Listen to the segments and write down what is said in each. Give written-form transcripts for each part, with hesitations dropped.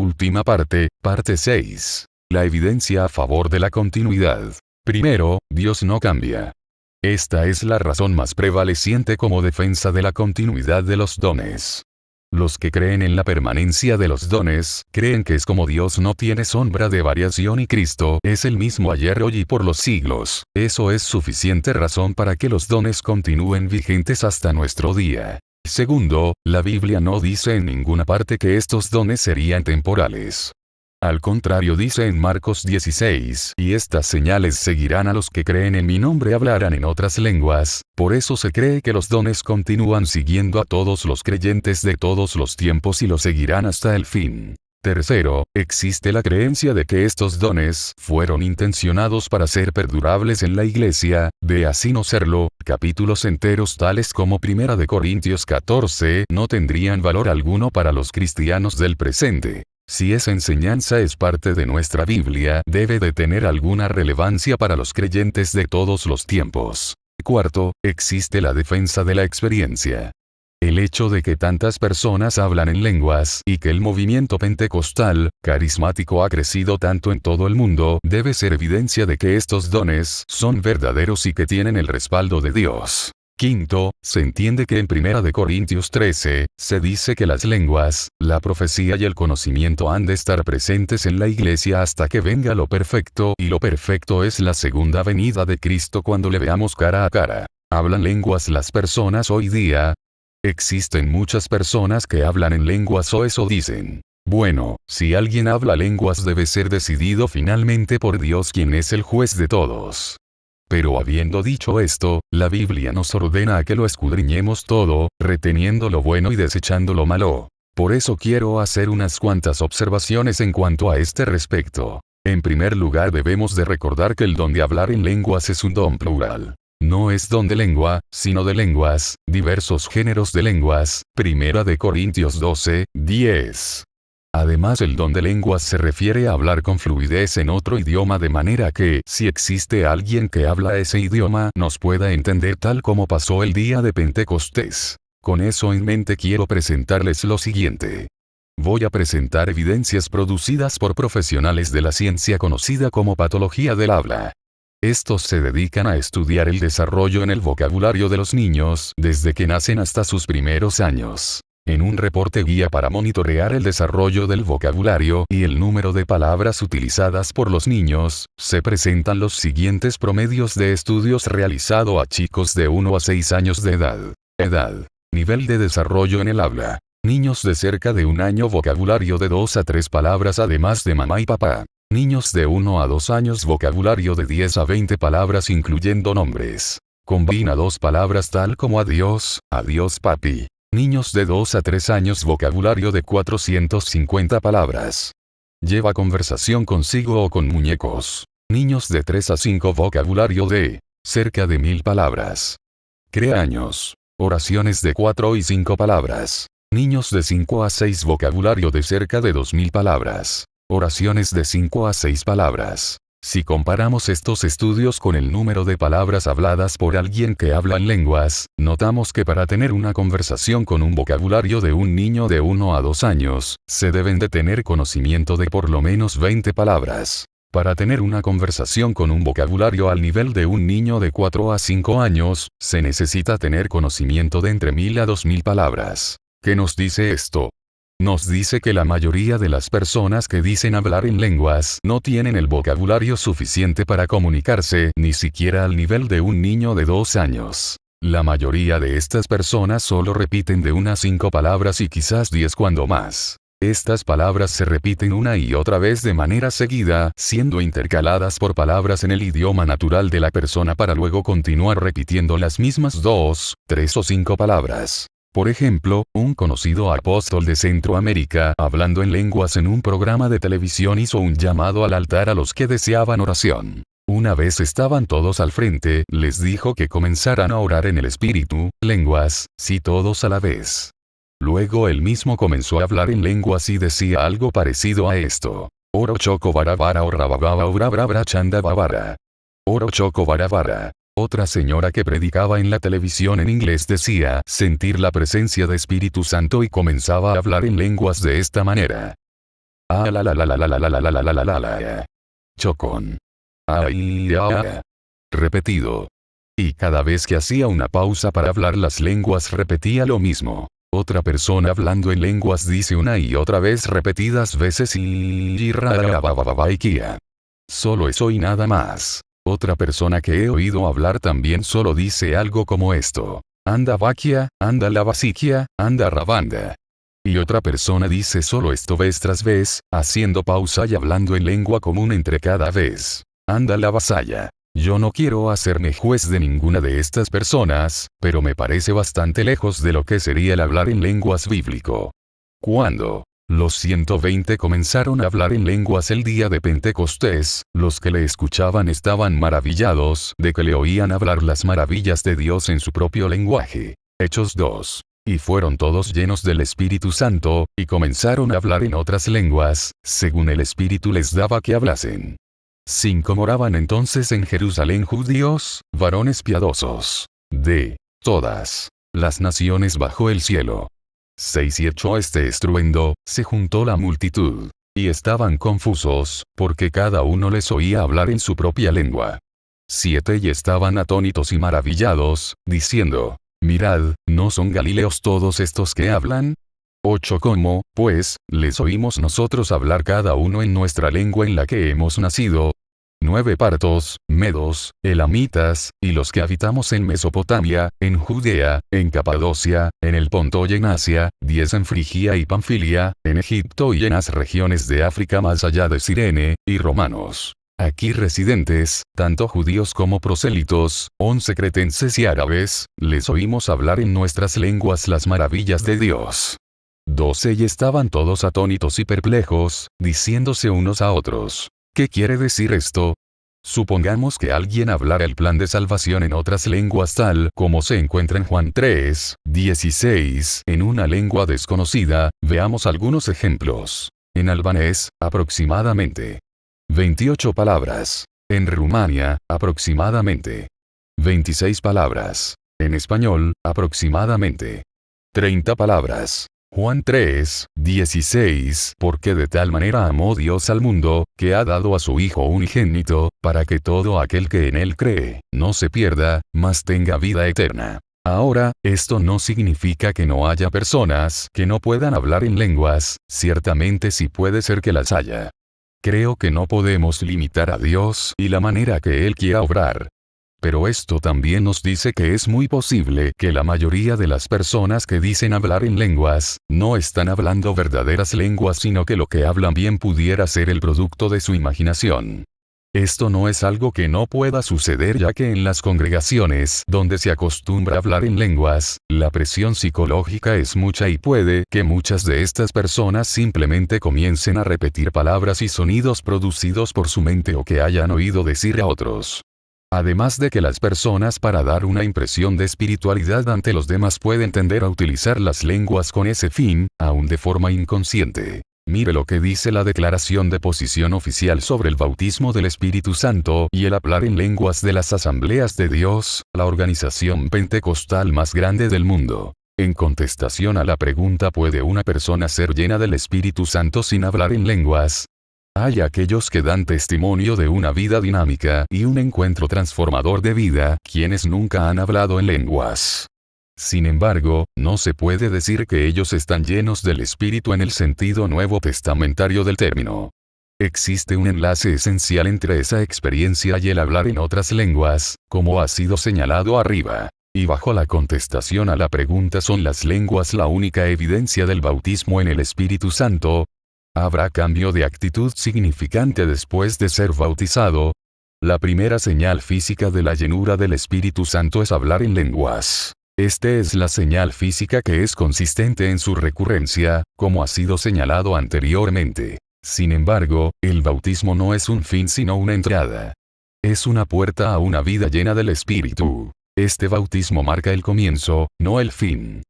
Última parte, parte 6. La evidencia a favor de la continuidad. Primero, Dios no cambia. Esta es la razón más prevaleciente como defensa de la continuidad de los dones. Los que creen en la permanencia de los dones, creen que es como Dios no tiene sombra de variación y Cristo es el mismo ayer, hoy y por los siglos. Eso es suficiente razón para que los dones continúen vigentes hasta nuestro día. Segundo, la Biblia no dice en ninguna parte que estos dones serían temporales. Al contrario, dice en Marcos 16, y estas señales seguirán a los que creen en mi nombre, hablarán en otras lenguas. Por eso se cree que los dones continúan siguiendo a todos los creyentes de todos los tiempos y lo seguirán hasta el fin. Tercero, existe la creencia de que estos dones fueron intencionados para ser perdurables en la iglesia. De así no serlo, capítulos enteros tales como 1 de Corintios 14 no tendrían valor alguno para los cristianos del presente. Si esa enseñanza es parte de nuestra Biblia, debe de tener alguna relevancia para los creyentes de todos los tiempos. Cuarto, existe la defensa de la experiencia. El hecho de que tantas personas hablan en lenguas y que el movimiento pentecostal, carismático ha crecido tanto en todo el mundo, debe ser evidencia de que estos dones son verdaderos y que tienen el respaldo de Dios. Quinto, se entiende que en 1 de Corintios 13, se dice que las lenguas, la profecía y el conocimiento han de estar presentes en la iglesia hasta que venga lo perfecto, y lo perfecto es la segunda venida de Cristo cuando le veamos cara a cara. ¿Hablan lenguas las personas hoy día? Existen muchas personas que hablan en lenguas o eso dicen. Bueno, si alguien habla lenguas debe ser decidido finalmente por Dios, quien es el juez de todos. Pero habiendo dicho esto, la Biblia nos ordena a que lo escudriñemos todo, reteniendo lo bueno y desechando lo malo. Por eso quiero hacer unas cuantas observaciones en cuanto a este respecto. En primer lugar, debemos de recordar que el don de hablar en lenguas es un don plural. No es don de lengua, sino de lenguas, diversos géneros de lenguas. 1 de Corintios 12, 10. Además, el don de lenguas se refiere a hablar con fluidez en otro idioma, de manera que, si existe alguien que habla ese idioma, nos pueda entender, tal como pasó el día de Pentecostés. Con eso en mente quiero presentarles lo siguiente. Voy a presentar evidencias producidas por profesionales de la ciencia conocida como patología del habla. Estos se dedican a estudiar el desarrollo en el vocabulario de los niños, desde que nacen hasta sus primeros años. En un reporte guía para monitorear el desarrollo del vocabulario y el número de palabras utilizadas por los niños, se presentan los siguientes promedios de estudios realizado a chicos de 1 a 6 años de edad. Edad. Nivel de desarrollo en el habla. Niños de cerca de 1 año, vocabulario de 2 a 3 palabras además de mamá y papá. Niños de 1 a 2 años, vocabulario de 10 a 20 palabras incluyendo nombres. Combina 2 palabras tal como adiós, adiós papi. Niños de 2 a 3 años, vocabulario de 450 palabras. Lleva conversación consigo o con muñecos. Niños de 3 a 5, vocabulario de cerca de 1000 palabras. Crea años. Oraciones de 4 y 5 palabras. Niños de 5 a 6, vocabulario de cerca de 2000 palabras. Oraciones de 5 a 6 palabras. Si comparamos estos estudios con el número de palabras habladas por alguien que habla en lenguas, notamos que para tener una conversación con un vocabulario de un niño de 1 a 2 años, se deben de tener conocimiento de por lo menos 20 palabras. Para tener una conversación con un vocabulario al nivel de un niño de 4 a 5 años, se necesita tener conocimiento de entre 1000 a 2000 palabras. ¿Qué nos dice esto? Nos dice que la mayoría de las personas que dicen hablar en lenguas no tienen el vocabulario suficiente para comunicarse, ni siquiera al nivel de un niño de 2 años. La mayoría de estas personas solo repiten de 1 a 5 palabras y quizás 10 cuando más. Estas palabras se repiten una y otra vez de manera seguida, siendo intercaladas por palabras en el idioma natural de la persona para luego continuar repitiendo las mismas 2, 3 o 5 palabras. Por ejemplo, un conocido apóstol de Centroamérica, hablando en lenguas en un programa de televisión, hizo un llamado al altar a los que deseaban oración. Una vez estaban todos al frente, les dijo que comenzaran a orar en el espíritu, lenguas, sí, todos a la vez. Luego él mismo comenzó a hablar en lenguas y decía algo parecido a esto. Oro choco barabara o rabababa ora brabra chanda babara. Oro choco barabara. Otra señora que predicaba en la televisión en inglés decía sentir la presencia de Espíritu Santo y comenzaba a hablar en lenguas de esta manera. Ah la la la la la la la la la la la la la. Chocón. Ay, ah. Repetido. Y cada vez que hacía una pausa para hablar las lenguas repetía lo mismo. Otra persona hablando en lenguas dice una y otra vez repetidas veces y solo eso y nada más. Otra persona que he oído hablar también solo dice algo como esto. Anda vaquia, anda la vasiquia, anda rabanda. Y otra persona dice solo esto vez tras vez, haciendo pausa y hablando en lengua común entre cada vez. Anda la vasalla. Yo no quiero hacerme juez de ninguna de estas personas, pero me parece bastante lejos de lo que sería el hablar en lenguas bíblico. Cuando los 120 comenzaron a hablar en lenguas el día de Pentecostés, los que le escuchaban estaban maravillados de que le oían hablar las maravillas de Dios en su propio lenguaje. Hechos 2. Y fueron todos llenos del Espíritu Santo, y comenzaron a hablar en otras lenguas, según el Espíritu les daba que hablasen. 5. Moraban entonces en Jerusalén judíos, varones piadosos, de todas las naciones bajo el cielo. 6. Y echó este estruendo, se juntó la multitud, y estaban confusos, porque cada uno les oía hablar en su propia lengua. 7. Y estaban atónitos y maravillados, diciendo, mirad, ¿no son galileos todos estos que hablan? 8. ¿Cómo, pues, les oímos nosotros hablar cada uno en nuestra lengua en la que hemos nacido? 9. Partos, medos, elamitas, y los que habitamos en Mesopotamia, en Judea, en Capadocia, en el Ponto y en Asia, 10. En Frigia y Panfilia, en Egipto y en las regiones de África más allá de Cirene, y romanos, aquí residentes, tanto judíos como prosélitos, 11. Cretenses y árabes, les oímos hablar en nuestras lenguas las maravillas de Dios. 12. Y estaban todos atónitos y perplejos, diciéndose unos a otros, ¿qué quiere decir esto? Supongamos que alguien hablara el plan de salvación en otras lenguas tal como se encuentra en Juan 3, 16, en una lengua desconocida. Veamos algunos ejemplos. En albanés, aproximadamente 28 palabras. En Rumania, aproximadamente 26 palabras. En español, aproximadamente 30 palabras. Juan 3, 16. Porque de tal manera amó Dios al mundo, que ha dado a su Hijo unigénito, para que todo aquel que en él cree, no se pierda, mas tenga vida eterna. Ahora, esto no significa que no haya personas que no puedan hablar en lenguas, ciertamente sí puede ser que las haya. Creo que no podemos limitar a Dios y la manera que Él quiera obrar. Pero esto también nos dice que es muy posible que la mayoría de las personas que dicen hablar en lenguas, no están hablando verdaderas lenguas sino que lo que hablan bien pudiera ser el producto de su imaginación. Esto no es algo que no pueda suceder ya que en las congregaciones donde se acostumbra a hablar en lenguas, la presión psicológica es mucha y puede que muchas de estas personas simplemente comiencen a repetir palabras y sonidos producidos por su mente o que hayan oído decir a otros. Además de que las personas para dar una impresión de espiritualidad ante los demás pueden tender a utilizar las lenguas con ese fin, aún de forma inconsciente. Mire lo que dice la Declaración de Posición Oficial sobre el Bautismo del Espíritu Santo y el hablar en lenguas de las Asambleas de Dios, la organización pentecostal más grande del mundo. En contestación a la pregunta ¿puede una persona ser llena del Espíritu Santo sin hablar en lenguas? Hay aquellos que dan testimonio de una vida dinámica y un encuentro transformador de vida, quienes nunca han hablado en lenguas. Sin embargo, no se puede decir que ellos están llenos del Espíritu en el sentido nuevo testamentario del término. Existe un enlace esencial entre esa experiencia y el hablar en otras lenguas, como ha sido señalado arriba. Y bajo la contestación a la pregunta ¿son las lenguas la única evidencia del bautismo en el Espíritu Santo? ¿Habrá cambio de actitud significante después de ser bautizado? La primera señal física de la llenura del Espíritu Santo es hablar en lenguas. Este es la señal física que es consistente en su recurrencia, como ha sido señalado anteriormente. Sin embargo, el bautismo no es un fin sino una entrada. Es una puerta a una vida llena del Espíritu. Este bautismo marca el comienzo, no el fin.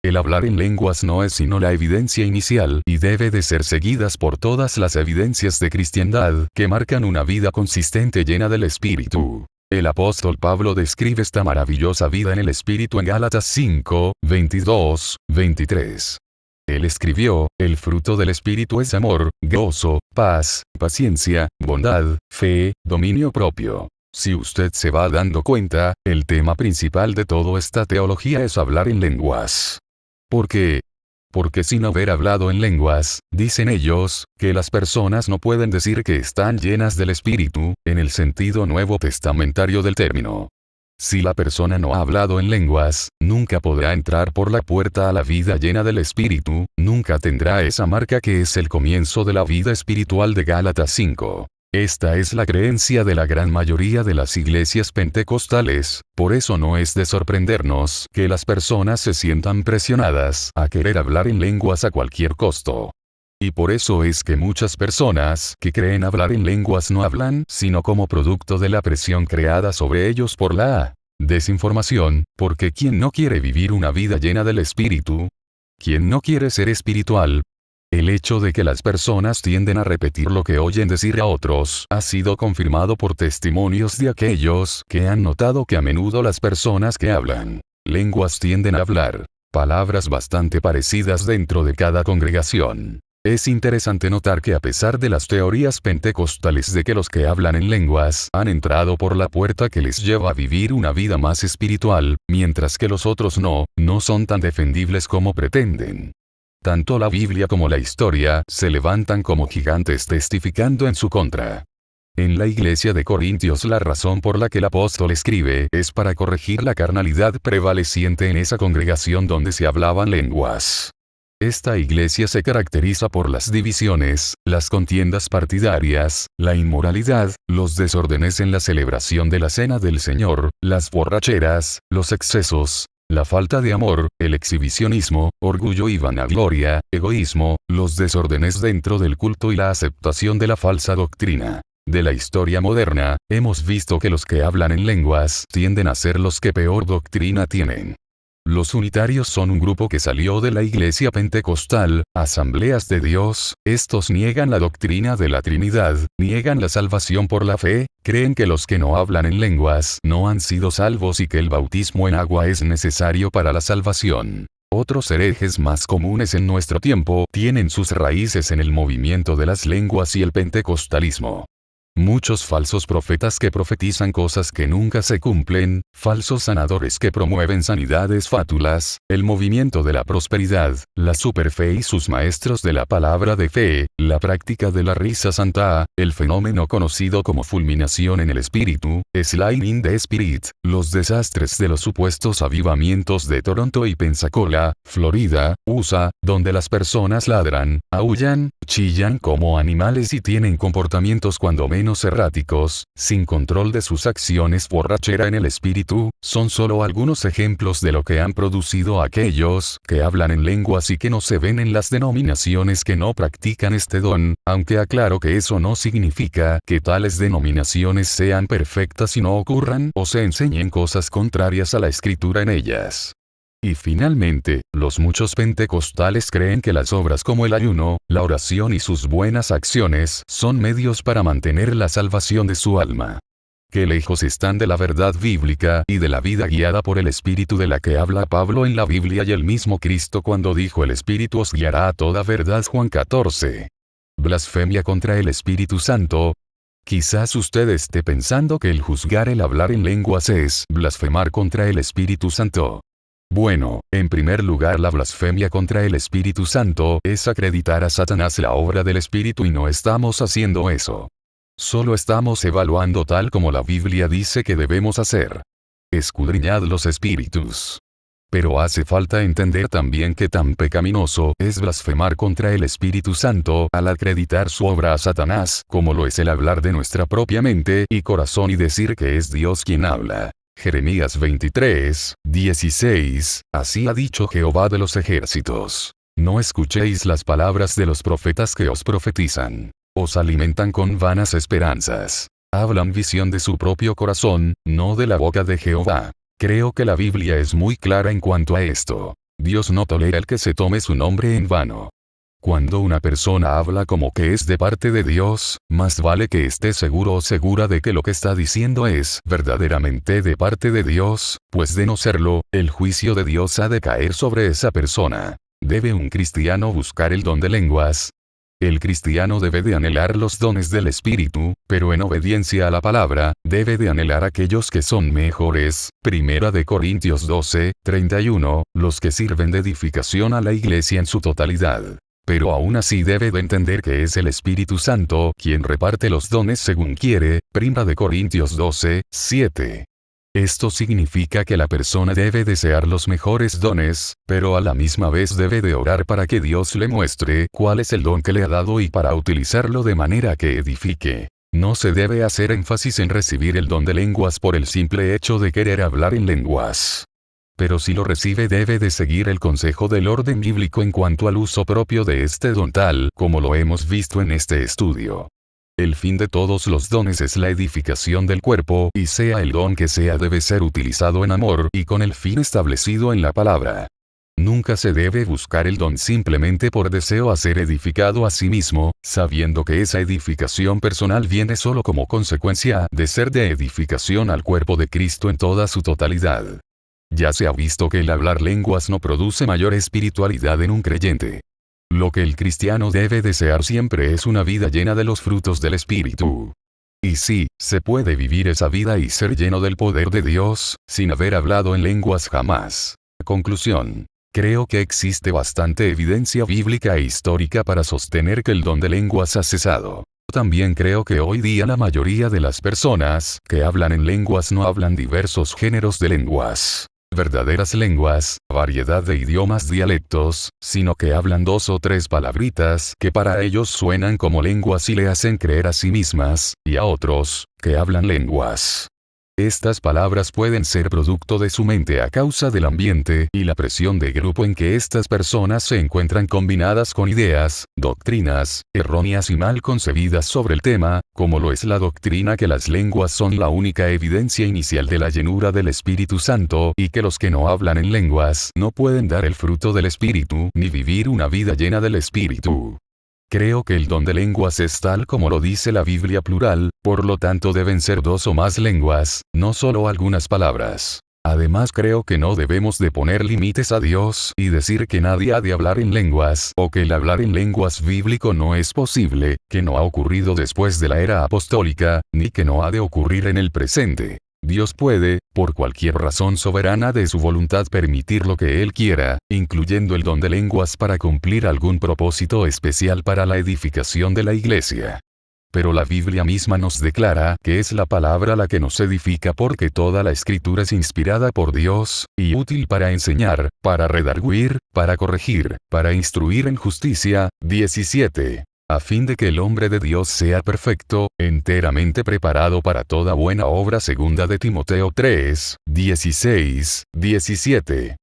El hablar en lenguas no es sino la evidencia inicial y debe de ser seguidas por todas las evidencias de cristiandad que marcan una vida consistente llena del Espíritu. El apóstol Pablo describe esta maravillosa vida en el Espíritu en Gálatas 5, 22, 23. Él escribió, el fruto del Espíritu es amor, gozo, paz, paciencia, bondad, fe, dominio propio. Si usted se va dando cuenta, el tema principal de toda esta teología es hablar en lenguas. ¿Por qué? Porque sin haber hablado en lenguas, dicen ellos, que las personas no pueden decir que están llenas del Espíritu, en el sentido nuevo testamentario del término. Si la persona no ha hablado en lenguas, nunca podrá entrar por la puerta a la vida llena del Espíritu, nunca tendrá esa marca que es el comienzo de la vida espiritual de Gálatas 5. Esta es la creencia de la gran mayoría de las iglesias pentecostales, por eso no es de sorprendernos que las personas se sientan presionadas a querer hablar en lenguas a cualquier costo. Y por eso es que muchas personas que creen hablar en lenguas no hablan, sino como producto de la presión creada sobre ellos por la desinformación, porque ¿quién no quiere vivir una vida llena del Espíritu? ¿Quién no quiere ser espiritual? El hecho de que las personas tienden a repetir lo que oyen decir a otros ha sido confirmado por testimonios de aquellos que han notado que a menudo las personas que hablan lenguas tienden a hablar palabras bastante parecidas dentro de cada congregación. Es interesante notar que a pesar de las teorías pentecostales de que los que hablan en lenguas han entrado por la puerta que les lleva a vivir una vida más espiritual, mientras que los otros no son tan defendibles como pretenden. Tanto la Biblia como la historia se levantan como gigantes testificando en su contra. En la iglesia de Corintios la razón por la que el apóstol escribe es para corregir la carnalidad prevaleciente en esa congregación donde se hablaban lenguas. Esta iglesia se caracteriza por las divisiones, las contiendas partidarias, la inmoralidad, los desórdenes en la celebración de la cena del Señor, las borracheras, los excesos, la falta de amor, el exhibicionismo, orgullo y vanagloria, egoísmo, los desórdenes dentro del culto y la aceptación de la falsa doctrina. De la historia moderna, hemos visto que los que hablan en lenguas tienden a ser los que peor doctrina tienen. Los unitarios son un grupo que salió de la iglesia pentecostal, Asambleas de Dios. Estos niegan la doctrina de la Trinidad, niegan la salvación por la fe, creen que los que no hablan en lenguas no han sido salvos y que el bautismo en agua es necesario para la salvación. Otros herejes más comunes en nuestro tiempo tienen sus raíces en el movimiento de las lenguas y el pentecostalismo. Muchos falsos profetas que profetizan cosas que nunca se cumplen, falsos sanadores que promueven sanidades fátulas, el movimiento de la prosperidad, la superfe y sus maestros de la palabra de fe, la práctica de la risa santa, el fenómeno conocido como fulminación en el espíritu, slain in the spirit, los desastres de los supuestos avivamientos de Toronto y Pensacola, Florida, USA, donde las personas ladran, aúllan, chillan como animales y tienen comportamientos cuando menos erráticos, sin control de sus acciones, borrachera en el espíritu, son solo algunos ejemplos de lo que han producido aquellos que hablan en lenguas y que no se ven en las denominaciones que no practican este don, aunque aclaro que eso no significa que tales denominaciones sean perfectas y no ocurran o se enseñen cosas contrarias a la escritura en ellas. Y finalmente, los muchos pentecostales creen que las obras como el ayuno, la oración y sus buenas acciones son medios para mantener la salvación de su alma. Que lejos están de la verdad bíblica y de la vida guiada por el Espíritu de la que habla Pablo en la Biblia y el mismo Cristo cuando dijo el Espíritu os guiará a toda verdad Juan 14. Blasfemia contra el Espíritu Santo. Quizás usted esté pensando que el juzgar el hablar en lenguas es blasfemar contra el Espíritu Santo. Bueno, en primer lugar la blasfemia contra el Espíritu Santo es acreditar a Satanás la obra del Espíritu y no estamos haciendo eso. Solo estamos evaluando tal como la Biblia dice que debemos hacer. Escudriñad los espíritus. Pero hace falta entender también que tan pecaminoso es blasfemar contra el Espíritu Santo al acreditar su obra a Satanás, como lo es el hablar de nuestra propia mente y corazón y decir que es Dios quien habla. Jeremías 23, 16, así ha dicho Jehová de los ejércitos. No escuchéis las palabras de los profetas que os profetizan. Os alimentan con vanas esperanzas. Hablan visión de su propio corazón, no de la boca de Jehová. Creo que la Biblia es muy clara en cuanto a esto. Dios no tolera el que se tome su nombre en vano. Cuando una persona habla como que es de parte de Dios, más vale que esté seguro o segura de que lo que está diciendo es verdaderamente de parte de Dios, pues de no serlo, el juicio de Dios ha de caer sobre esa persona. ¿Debe un cristiano buscar el don de lenguas? El cristiano debe de anhelar los dones del Espíritu, pero en obediencia a la palabra, debe de anhelar aquellos que son mejores. Primera de Corintios 12, 31, los que sirven de edificación a la iglesia en su totalidad. Pero aún así debe de entender que es el Espíritu Santo quien reparte los dones según quiere. Primera de Corintios 12, 7. Esto significa que la persona debe desear los mejores dones, pero a la misma vez debe de orar para que Dios le muestre cuál es el don que le ha dado y para utilizarlo de manera que edifique. No se debe hacer énfasis en recibir el don de lenguas por el simple hecho de querer hablar en lenguas. Pero si lo recibe debe de seguir el consejo del orden bíblico en cuanto al uso propio de este don tal como lo hemos visto en este estudio. El fin de todos los dones es la edificación del cuerpo, y sea el don que sea debe ser utilizado en amor y con el fin establecido en la palabra. Nunca se debe buscar el don simplemente por deseo a ser edificado a sí mismo, sabiendo que esa edificación personal viene solo como consecuencia de ser de edificación al cuerpo de Cristo en toda su totalidad. Ya se ha visto que el hablar lenguas no produce mayor espiritualidad en un creyente. Lo que el cristiano debe desear siempre es una vida llena de los frutos del Espíritu. Y sí, se puede vivir esa vida y ser lleno del poder de Dios, sin haber hablado en lenguas jamás. Conclusión. Creo que existe bastante evidencia bíblica e histórica para sostener que el don de lenguas ha cesado. También creo que hoy día la mayoría de las personas que hablan en lenguas no hablan diversos géneros de lenguas. Verdaderas lenguas, variedad de idiomas dialectos, sino que hablan 2 o 3 palabritas que para ellos suenan como lenguas y le hacen creer a sí mismas, y a otros, que hablan lenguas. Estas palabras pueden ser producto de su mente a causa del ambiente y la presión de grupo en que estas personas se encuentran combinadas con ideas, doctrinas, erróneas y mal concebidas sobre el tema, como lo es la doctrina que las lenguas son la única evidencia inicial de la llenura del Espíritu Santo y que los que no hablan en lenguas no pueden dar el fruto del Espíritu ni vivir una vida llena del Espíritu. Creo que el don de lenguas es tal como lo dice la Biblia plural, por lo tanto deben ser 2 o más lenguas, no solo algunas palabras. Además creo que no debemos de poner límites a Dios y decir que nadie ha de hablar en lenguas o que el hablar en lenguas bíblico no es posible, que no ha ocurrido después de la era apostólica, ni que no ha de ocurrir en el presente. Dios puede, por cualquier razón soberana de su voluntad, permitir lo que Él quiera, incluyendo el don de lenguas para cumplir algún propósito especial para la edificación de la iglesia. Pero la Biblia misma nos declara que es la palabra la que nos edifica porque toda la escritura es inspirada por Dios, y útil para enseñar, para redarguir, para corregir, para instruir en justicia. 17. A fin de que el hombre de Dios sea perfecto, enteramente preparado para toda buena obra. Segunda de Timoteo 3, 16, 17.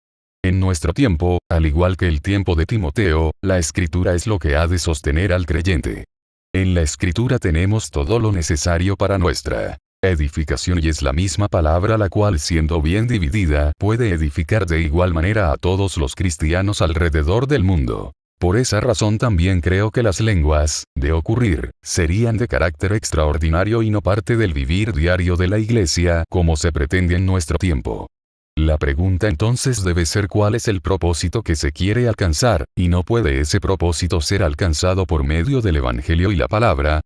En nuestro tiempo, al igual que el tiempo de Timoteo, la Escritura es lo que ha de sostener al creyente. En la Escritura tenemos todo lo necesario para nuestra edificación y es la misma palabra la cual, siendo bien dividida, puede edificar de igual manera a todos los cristianos alrededor del mundo. Por esa razón también creo que las lenguas, de ocurrir, serían de carácter extraordinario y no parte del vivir diario de la iglesia, como se pretende en nuestro tiempo. La pregunta entonces debe ser cuál es el propósito que se quiere alcanzar, y no puede ese propósito ser alcanzado por medio del Evangelio y la palabra.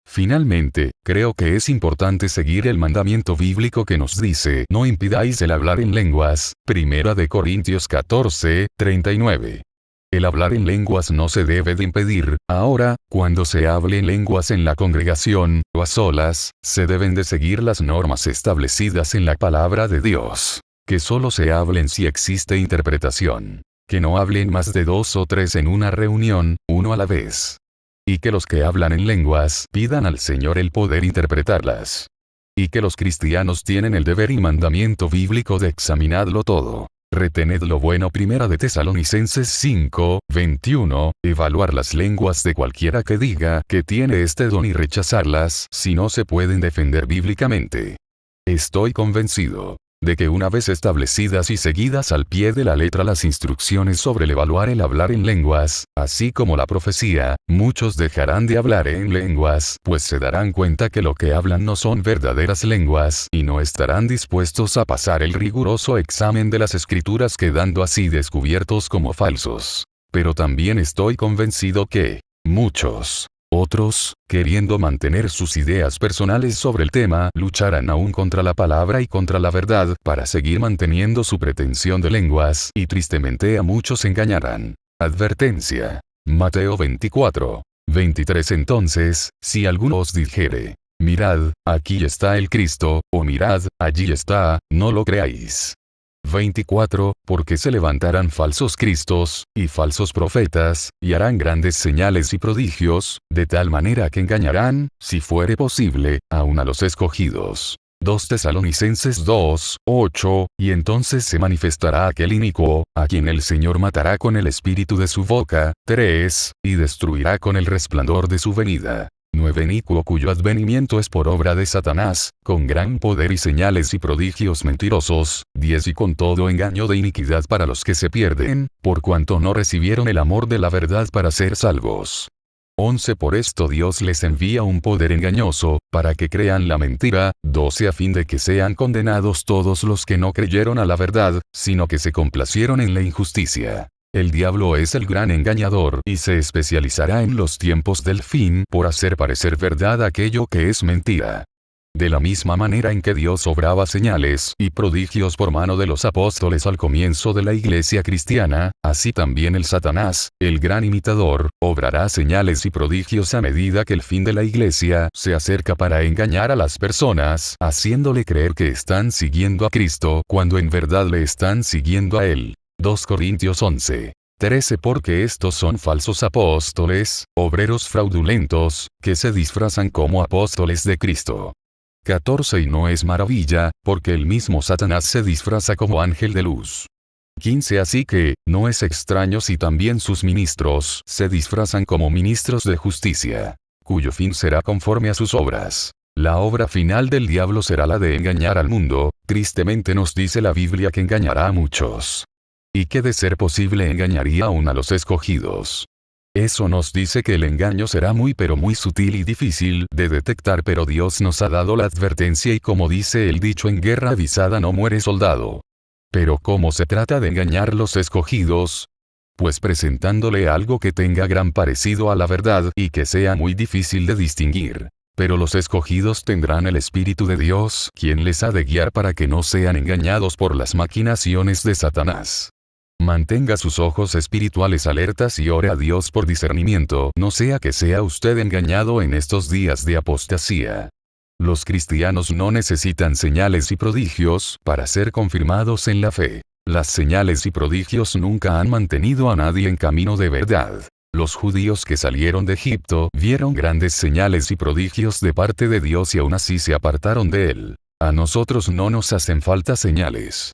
Finalmente, creo que es importante seguir el mandamiento bíblico que nos dice: no impidáis el hablar en lenguas. Primera de Corintios 14, 39. El hablar en lenguas no se debe de impedir. Ahora, cuando se hable en lenguas en la congregación, o a solas, se deben de seguir las normas establecidas en la palabra de Dios. Que solo se hablen si existe interpretación. Que no hablen más de 2 o 3 en una reunión, uno a la vez. Y que los que hablan en lenguas pidan al Señor el poder interpretarlas. Y que los cristianos tienen el deber y mandamiento bíblico de examinarlo todo. Retened lo bueno. Primera de Tesalonicenses 5, 21, evaluar las lenguas de cualquiera que diga que tiene este don y rechazarlas si no se pueden defender bíblicamente. Estoy convencido de que una vez establecidas y seguidas al pie de la letra las instrucciones sobre el evaluar el hablar en lenguas, así como la profecía, muchos dejarán de hablar en lenguas, pues se darán cuenta que lo que hablan no son verdaderas lenguas, y no estarán dispuestos a pasar el riguroso examen de las escrituras, quedando así descubiertos como falsos. Pero también estoy convencido que muchos otros, queriendo mantener sus ideas personales sobre el tema, lucharán aún contra la palabra y contra la verdad para seguir manteniendo su pretensión de lenguas, y tristemente a muchos engañarán. Advertencia. Mateo 24, 23. Entonces, si alguno os dijere, mirad, aquí está el Cristo, o mirad, allí está, no lo creáis. 24, porque se levantarán falsos cristos, y falsos profetas, y harán grandes señales y prodigios, de tal manera que engañarán, si fuere posible, aun a los escogidos. 2 Tesalonicenses 2, 8, y entonces se manifestará aquel inicuo, a quien el Señor matará con el espíritu de su boca. 3, y destruirá con el resplandor de su venida. 9 Inicuo cuyo advenimiento es por obra de Satanás, con gran poder y señales y prodigios mentirosos. 10 y con todo engaño de iniquidad para los que se pierden, por cuanto no recibieron el amor de la verdad para ser salvos. 11 Por esto Dios les envía un poder engañoso, para que crean la mentira. 12 A fin de que sean condenados todos los que no creyeron a la verdad, sino que se complacieron en la injusticia. El diablo es el gran engañador y se especializará en los tiempos del fin por hacer parecer verdad aquello que es mentira. De la misma manera en que Dios obraba señales y prodigios por mano de los apóstoles al comienzo de la iglesia cristiana, así también el Satanás, el gran imitador, obrará señales y prodigios a medida que el fin de la iglesia se acerca para engañar a las personas, haciéndole creer que están siguiendo a Cristo cuando en verdad le están siguiendo a Él. 2 Corintios 11. 13 Porque estos son falsos apóstoles, obreros fraudulentos, que se disfrazan como apóstoles de Cristo. 14 Y no es maravilla, porque el mismo Satanás se disfraza como ángel de luz. 15 Así que, no es extraño si también sus ministros se disfrazan como ministros de justicia, cuyo fin será conforme a sus obras. La obra final del diablo será la de engañar al mundo. Tristemente nos dice la Biblia que engañará a muchos. Y que de ser posible engañaría aún a los escogidos. Eso nos dice que el engaño será muy pero muy sutil y difícil de detectar, pero Dios nos ha dado la advertencia y como dice el dicho, en guerra avisada no muere soldado. Pero ¿cómo se trata de engañar los escogidos? Pues presentándole algo que tenga gran parecido a la verdad y que sea muy difícil de distinguir. Pero los escogidos tendrán el Espíritu de Dios, quien les ha de guiar para que no sean engañados por las maquinaciones de Satanás. Mantenga sus ojos espirituales alertas y ore a Dios por discernimiento, no sea que sea usted engañado en estos días de apostasía. Los cristianos no necesitan señales y prodigios para ser confirmados en la fe. Las señales y prodigios nunca han mantenido a nadie en camino de verdad. Los judíos que salieron de Egipto vieron grandes señales y prodigios de parte de Dios y aún así se apartaron de él. A nosotros no nos hacen falta señales.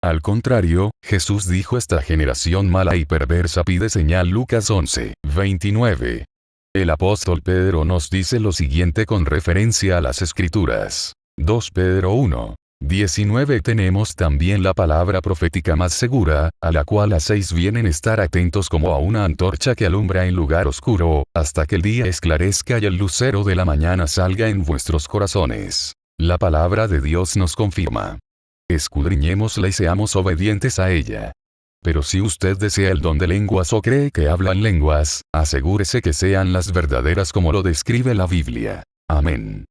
Al contrario, Jesús dijo: esta generación mala y perversa pide señal. Lucas 11, 29. El apóstol Pedro nos dice lo siguiente con referencia a las Escrituras. 2 Pedro 1, 19 Tenemos también la palabra profética más segura, a la cual hacéis bien en estar atentos como a una antorcha que alumbra en lugar oscuro, hasta que el día esclarezca y el lucero de la mañana salga en vuestros corazones. La palabra de Dios nos confirma. Escudriñémosla y seamos obedientes a ella. Pero si usted desea el don de lenguas o cree que hablan lenguas, asegúrese que sean las verdaderas como lo describe la Biblia. Amén.